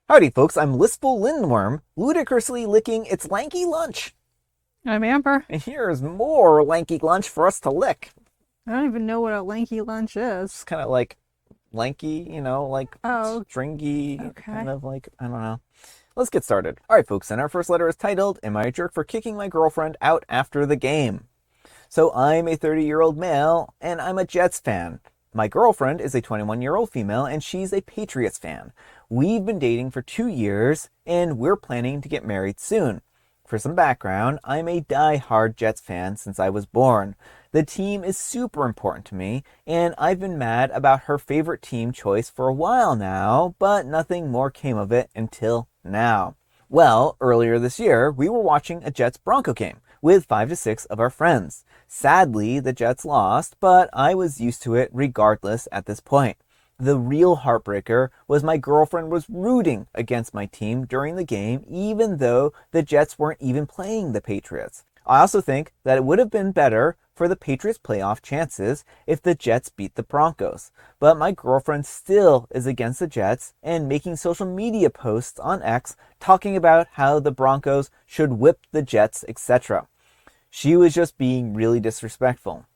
Howdy, folks. I'm Lispel Lindworm, ludicrously licking its lanky lunch. I'm Amber. And here's more lanky lunch for us to lick. I don't even know what a lanky lunch It's is. kind of like lanky, like Oh, stringy, kind okay. of like, I don't know. Let's get started. All right, folks, and our first letter is titled, Am I a Jerk for Kicking My Girlfriend Out After the Game? So I'm a 30-year-old male, and I'm a Jets fan. My girlfriend is a 21-year-old female, and she's a Patriots fan. We've been dating for 2 years, and we're planning to get married soon. For some background, I'm a die-hard Jets fan since I was born. The team is super important to me, and I've been mad about her favorite team choice for a while now, but nothing more came of it until now. Well, earlier this year, we were watching a Jets-Bronco game with 5 to 6 of our friends. Sadly, the Jets lost, but I was used to it regardless at this point. The real heartbreaker was my girlfriend was rooting against my team during the game, even though the Jets weren't even playing the Patriots. I also think that it would have been better for the Patriots' playoff chances if the Jets beat the Broncos. But my girlfriend still is against the Jets and making social media posts on X talking about how the Broncos should whip the Jets, etc. She was just being really disrespectful.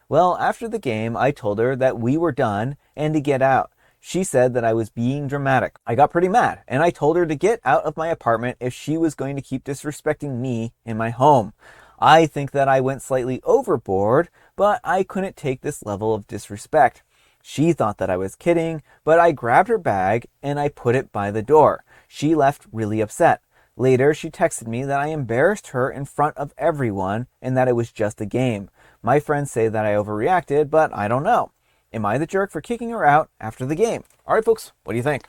Well, after the game, I told her that we were done and to get out. She said that I was being dramatic. I got pretty mad, and I told her to get out of my apartment if she was going to keep disrespecting me in my home. I think that I went slightly overboard, but I couldn't take this level of disrespect. She thought that I was kidding, but I grabbed her bag and I put it by the door. She left really upset. Later, she texted me that I embarrassed her in front of everyone and that it was just a game. My friends say that I overreacted, but I don't know. Am I the jerk for kicking her out after the game? All right, folks, what do you think?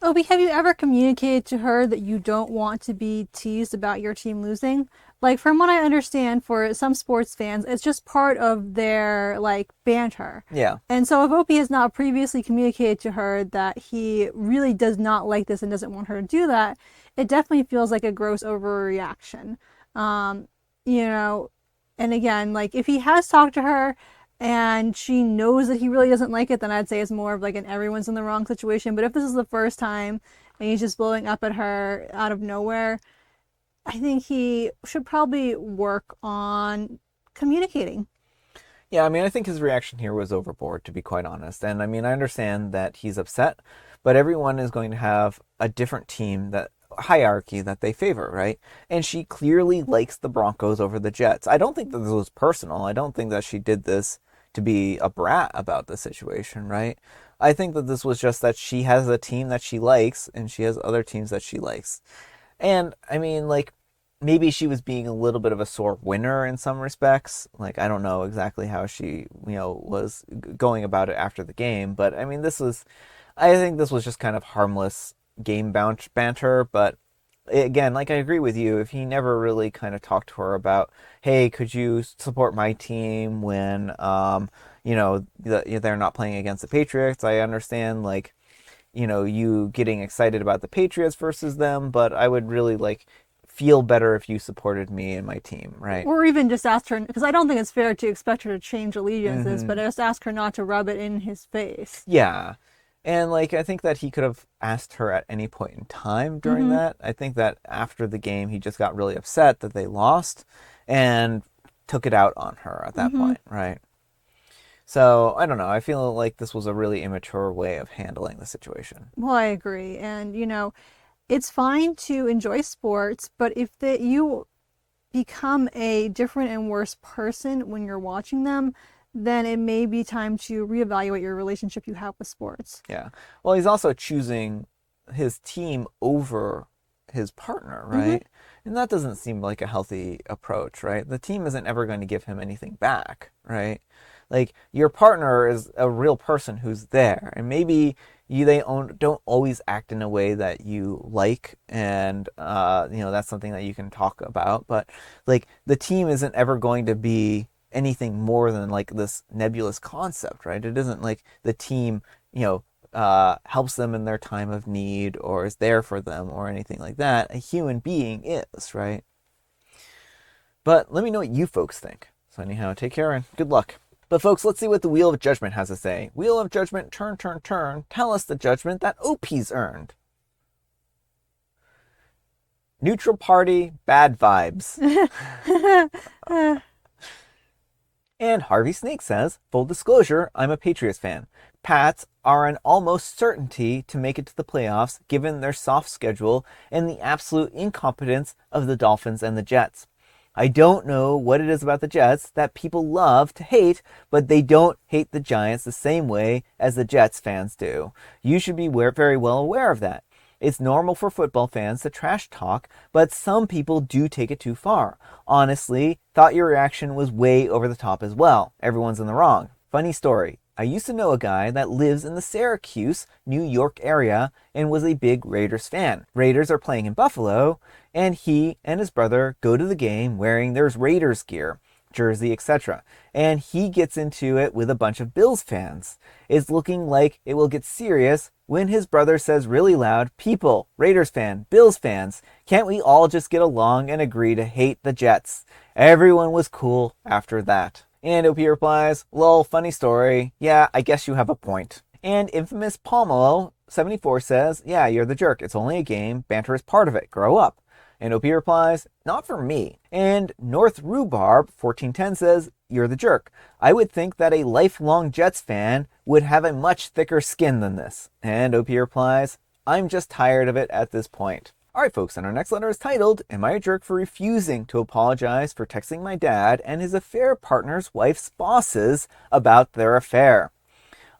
Obi, have you ever communicated to her that you don't want to be teased about your team losing? Like, from what I understand, for some sports fans, it's just part of their, banter. Yeah. And so if Opie has not previously communicated to her that he really does not like this and doesn't want her to do that, it definitely feels like a gross overreaction. Um, you know, and again, like, if he has talked to her and she knows that he really doesn't like it, then I'd say it's more of like an everyone's in the wrong situation. But if this is the first time and he's just blowing up at her out of nowhere, I think he should probably work on communicating. Yeah, I mean, I think his reaction here was overboard, to be quite honest. And I mean, I understand that he's upset, but everyone is going to have a different team that hierarchy that they favor, right? And she clearly likes the Broncos over the Jets. I don't think that this was personal. I don't think that she did this to be a brat about the situation, right? I think that this was just that she has a team that she likes and she has other teams that she likes. And I mean, like, maybe she was being a little bit of a sore winner in some respects. Like, I don't know exactly how she, was going about it after the game, but I mean, I think this was just kind of harmless game banter, but again, like I agree with you, if he never really kind of talked to her about, hey, could you support my team when, they're not playing against the Patriots? I understand, like, you getting excited about the Patriots versus them, but I would really feel better if you supported me and my team, right? Or even just ask her, because I don't think it's fair to expect her to change allegiances, Mm-hmm. but just ask her not to rub it in his face. Yeah. And I think that he could have asked her at any point in time during Mm-hmm. that. I think that after the game, he just got really upset that they lost and took it out on her at that Mm-hmm. point, right? So I don't know. I feel like this was a really immature way of handling the situation. Well, I agree. And, it's fine to enjoy sports, but if you become a different and worse person when you're watching them, then it may be time to reevaluate your relationship you have with sports. Yeah. Well, he's also choosing his team over his partner, Mm-hmm. right? And that doesn't seem like a healthy approach, right? The team isn't ever going to give him anything back, right? Like, your partner is a real person who's there, and maybe don't always act in a way that you like, and that's something that you can talk about. But like, the team isn't ever going to be anything more than like this nebulous concept, right? It isn't like the team, helps them in their time of need or is there for them or anything like that. A human being is, right? But let me know what you folks think. So anyhow, take care and good luck. But folks, let's see what the Wheel of Judgment has to say. Wheel of Judgment, turn, turn, turn. Tell us the judgment that OP's earned. Neutral party, bad vibes. And Harvey Snake says, full disclosure, I'm a Patriots fan. Pats are an almost certainty to make it to the playoffs given their soft schedule and the absolute incompetence of the Dolphins and the Jets. I don't know what it is about the Jets that people love to hate, but they don't hate the Giants the same way as the Jets fans do. You should be very well aware of that. It's normal for football fans to trash talk, but some people do take it too far. Honestly, thought your reaction was way over the top as well. Everyone's in the wrong. Funny story. I used to know a guy that lives in the Syracuse, New York area and was a big Raiders fan. Raiders are playing in Buffalo, and he and his brother go to the game wearing their Raiders gear, jersey, etc. And he gets into it with a bunch of Bills fans. It's looking like it will get serious when his brother says really loud, "People, Raiders fan, Bills fans, can't we all just get along and agree to hate the Jets?" Everyone was cool after that. And OP replies, "Lol, funny story. Yeah, I guess you have a point." And infamous Pomelo 74 says, "Yeah, you're the jerk. It's only a game. Banter is part of it. Grow up." And OP replies, "Not for me." And North Rhubarb 1410 says, "You're the jerk. I would think that a lifelong Jets fan would have a much thicker skin than this." And OP replies, "I'm just tired of it at this point." Alright folks, and our next letter is titled, Am I a Jerk for Refusing to Apologize for Texting My Dad and His Affair Partner's Wife's Bosses about their affair?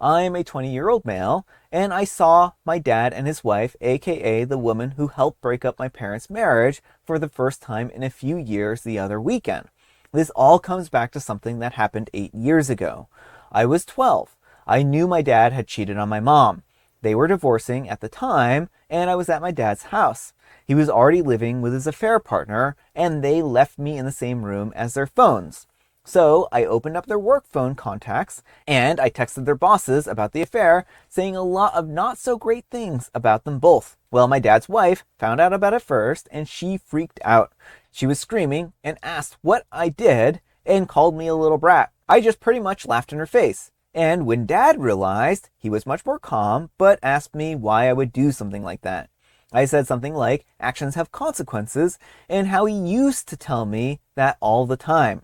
I'm a 20-year-old male, and I saw my dad and his wife, aka the woman who helped break up my parents' marriage, for the first time in a few years the other weekend. This all comes back to something that happened 8 years ago. I was 12. I knew my dad had cheated on my mom. They were divorcing at the time, and I was at my dad's house. He was already living with his affair partner, and they left me in the same room as their phones. So I opened up their work phone contacts, and I texted their bosses about the affair, saying a lot of not so great things about them both. Well, my dad's wife found out about it first, and she freaked out. She was screaming and asked what I did and called me a little brat. I just pretty much laughed in her face. And when Dad realized, he was much more calm, but asked me why I would do something like that. I said something like, actions have consequences, and how he used to tell me that all the time.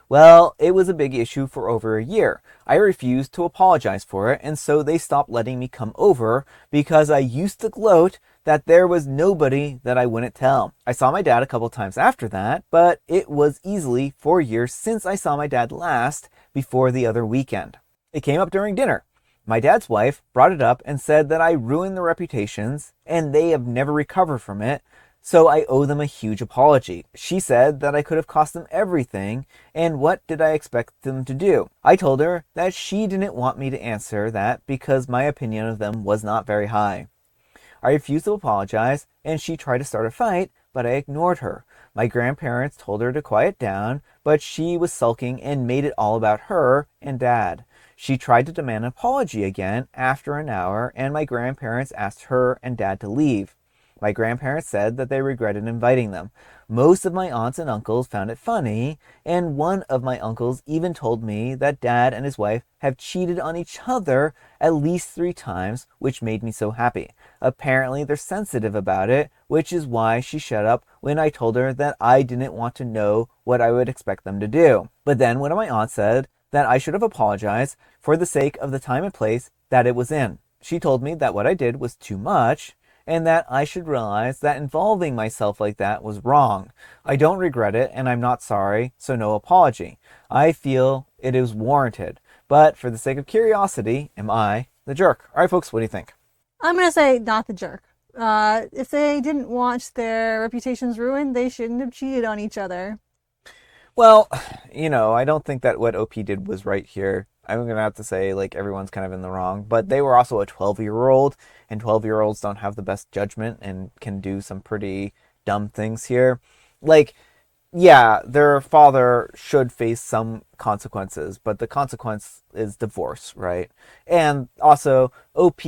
Well, it was a big issue for over a year. I refused to apologize for it, and so they stopped letting me come over because I used to gloat that there was nobody that I wouldn't tell. I saw my dad a couple times after that, but it was easily 4 years since I saw my dad last before the other weekend. It came up during dinner. My dad's wife brought it up and said that I ruined their reputations and they have never recovered from it, so I owe them a huge apology. She said that I could have cost them everything, and what did I expect them to do? I told her that she didn't want me to answer that because my opinion of them was not very high. I refused to apologize, and she tried to start a fight, but I ignored her. My grandparents told her to quiet down, but she was sulking and made it all about her and Dad. She tried to demand an apology again after an hour, and my grandparents asked her and Dad to leave. My grandparents said that they regretted inviting them. Most of my aunts and uncles found it funny, and one of my uncles even told me that Dad and his wife have cheated on each other at least 3 times, which made me so happy. Apparently they're sensitive about it, which is why she shut up when I told her that I didn't want to know what I would expect them to do. But then one of my aunts said that I should have apologized for the sake of the time and place that it was in. She told me that what I did was too much, and that I should realize that involving myself like that was wrong. I don't regret it, and I'm not sorry, so no apology. I feel it is warranted. But for the sake of curiosity, am I the jerk? All right, folks, what do you think? I'm going to say not the jerk. If they didn't want their reputations ruined, they shouldn't have cheated on each other. Well, I don't think that what OP did was right here. I'm going to have to say, everyone's kind of in the wrong. But they were also a 12-year-old, and 12-year-olds don't have the best judgment and can do some pretty dumb things here. Yeah, their father should face some consequences, but the consequence is divorce, right? And also, OP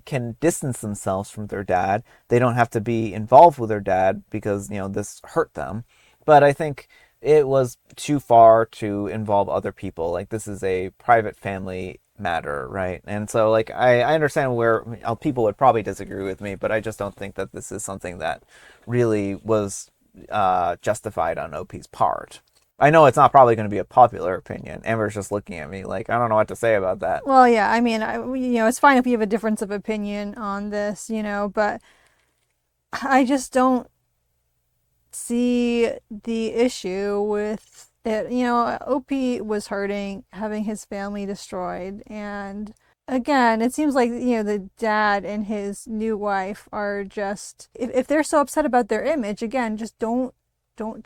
can distance themselves from their dad. They don't have to be involved with their dad because, this hurt them. But I think it was too far to involve other people. This is a private family matter, right? And so, like, I understand where people would probably disagree with me, but I just don't think that this is something that really was justified on OP's part. I know it's not probably going to be a popular opinion. Amber's just looking at me like, I don't know what to say about that. Well, yeah, I mean, it's fine if you have a difference of opinion on this, but I just don't see the issue with it. OP was hurting, having his family destroyed, and again, it seems like the dad and his new wife are just if they're so upset about their image, again, just don't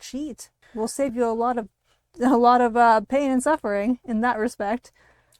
cheat. We'll save you a lot of pain and suffering in that respect.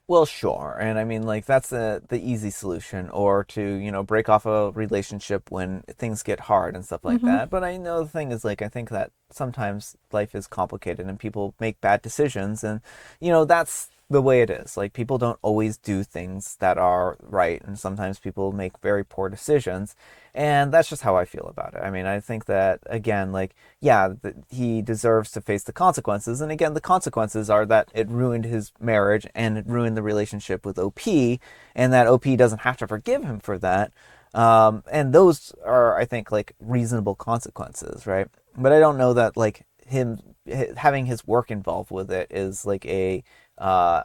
Well, sure. And I mean, like, that's the easy solution, or to, break off a relationship when things get hard and stuff like Mm-hmm. that. But I know the thing is, like, I think that sometimes life is complicated and people make bad decisions. And, that's the way it is. Like, people don't always do things that are right. And sometimes people make very poor decisions. And that's just how I feel about it. I mean, I think that, again, like, yeah, he deserves to face the consequences. And again, the consequences are that it ruined his marriage and it ruined the relationship with OP, and that OP doesn't have to forgive him for that. And those are, I think, like, reasonable consequences, right? But I don't know that, like, him having his work involved with it is like a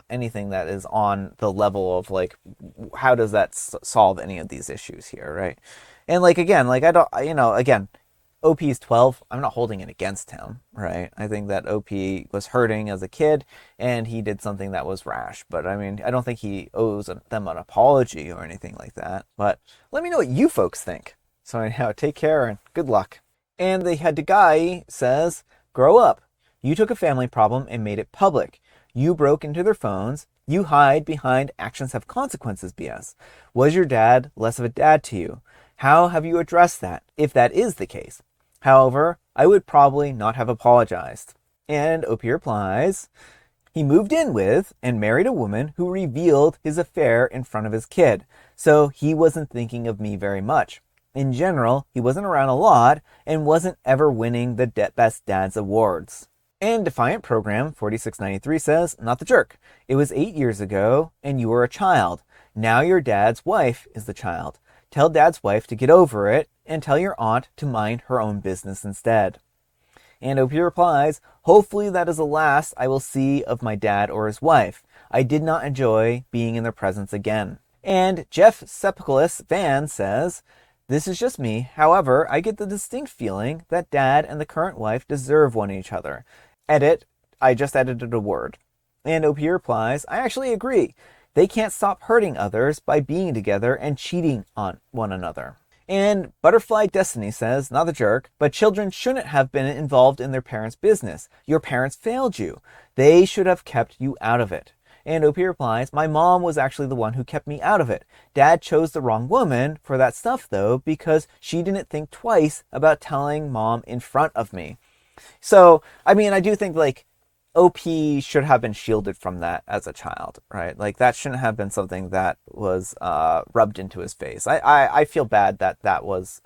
anything that is on the level of, like, how does that solve any of these issues here, right? And, like, again, like, I don't, again, OP is 12. I'm not holding it against him, right? I think that OP was hurting as a kid and he did something that was rash. But I mean, I don't think he owes them an apology or anything like that. But let me know what you folks think. So anyhow, take care and good luck. And the head guy says, grow up. You took a family problem and made it public. You broke into their phones. You hide behind actions have consequences BS. Was your dad less of a dad to you? How have you addressed that, if that is the case? However, I would probably not have apologized. And OP replies, he moved in with and married a woman who revealed his affair in front of his kid, so he wasn't thinking of me very much. In general, he wasn't around a lot and wasn't ever winning the Best Dads awards. And Defiant Program 4693 says, not the jerk. It was 8 years ago and you were a child. Now your dad's wife is the child. Tell dad's wife to get over it and tell your aunt to mind her own business instead. And OP replies, hopefully that is the last I will see of my dad or his wife. I did not enjoy being in their presence again. And Jeff Sepulus Van says, this is just me. However, I get the distinct feeling that dad and the current wife deserve one each other. Edit, I just edited a word. And OP replies, I actually agree. They can't stop hurting others by being together and cheating on one another. And Butterfly Destiny says, not the jerk, but children shouldn't have been involved in their parents' business. Your parents failed you. They should have kept you out of it. And OP replies, my mom was actually the one who kept me out of it. Dad chose the wrong woman for that stuff, though, because she didn't think twice about telling mom in front of me. So, I mean, I do think, like, OP should have been shielded from that as a child, right? Like, that shouldn't have been something that was rubbed into his face. I feel bad that that was,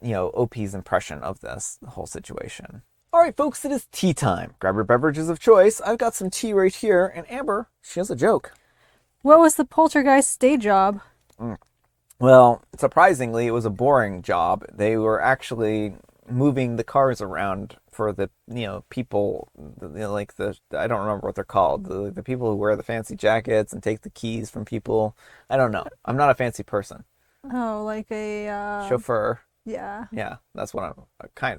OP's impression of this whole situation. All right, folks, it is tea time. Grab your beverages of choice. I've got some tea right here, and Amber, she has a joke. What was the poltergeist's day job? Well, surprisingly, it was a boring job. They were actually moving the cars around for the people, like I don't remember what they're called, the people who wear the fancy jackets and take the keys from people. I don't know. I'm not a fancy person. Oh, like a Chauffeur. yeah, Yeah, that's what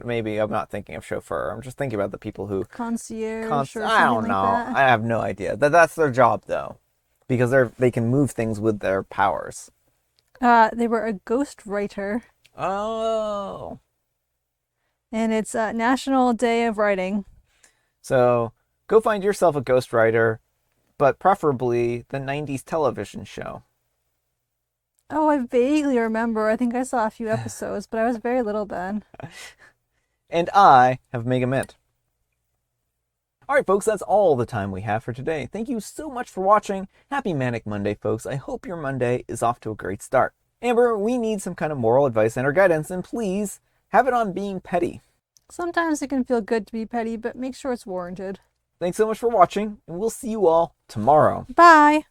maybe I'm not thinking of chauffeur. I'm just thinking about the people who concierge or something I don't like know. that. I have no idea. That's their job though, because they can move things with their powers. They were a ghost writer, Oh. and it's National Day of Writing. So go find yourself a ghostwriter, but preferably the 90s television show. Oh, I vaguely remember. I think I saw a few episodes, but I was very little then. And I have Mega Mint. All right, folks, that's all the time we have for today. Thank you so much for watching. Happy Manic Monday, folks. I hope your Monday is off to a great start. Amber, we need some kind of moral advice and or guidance, and please have it on being petty. Sometimes it can feel good to be petty, but make sure it's warranted. Thanks so much for watching, and we'll see you all tomorrow. Bye!